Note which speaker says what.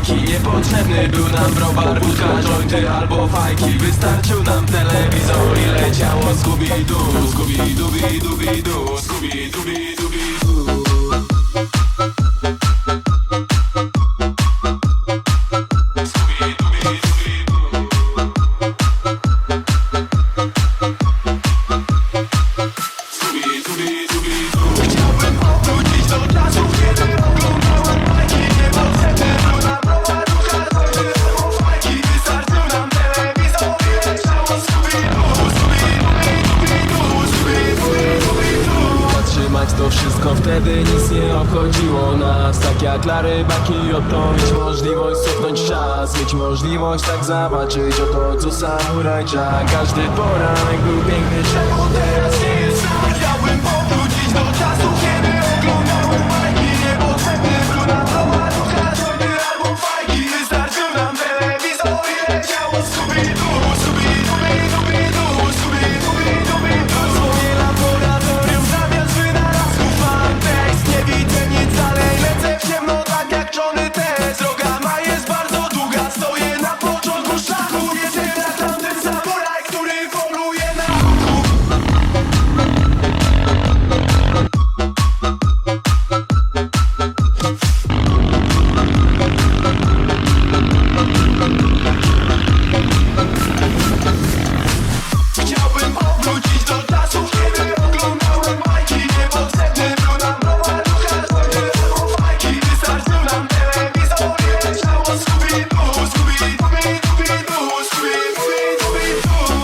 Speaker 1: bajki. Niepotrzebny był nam browar, wódka, jointy albo fajki. Wystarczył nam telewizor i leciało Scooby-Doo, Scooby-Dooby-Dooby-Doo, Scooby-Dooby-Dooby-Doo. To wszystko wtedy nic nie obchodziło nas. Tak jak dla rybaki oto mieć możliwość cofnąć czas, mieć możliwość tak zobaczyć oto co samuraj Jack. Każdy poranek był piękny, czemu teraz nie jest tak? Chciałbym powrócić do czasu, kiedy oglądałem bajki. Niepotrzebny był nam browar, jointy albo fajki. Wystarczył nam telewizor i leciało Scooby-Doo, Scooby-Dooby-Dooby-Doo, Scooby-Dooby-Dooby-Doo. Dzwonię laboratorium zamiast wynalazków, mam tekst. Nie widzę nic dalej, lecę w ciemno tak jak Johnny Test. Droga ma jest bardzo długa, stoję na początku szlaku. Jestem jak tamten samuraj, który poluje na ruchu. Chciałbym powrócić do czasu, kiedy oglądałem bajki. Niepotrzebny był nam browar, jointy albo fajki. Wystarczył nam telewizor i leciało Scooby-Doo, Scooby-Dooby-Dooby-Doo, Scooby-Dooby-Doo.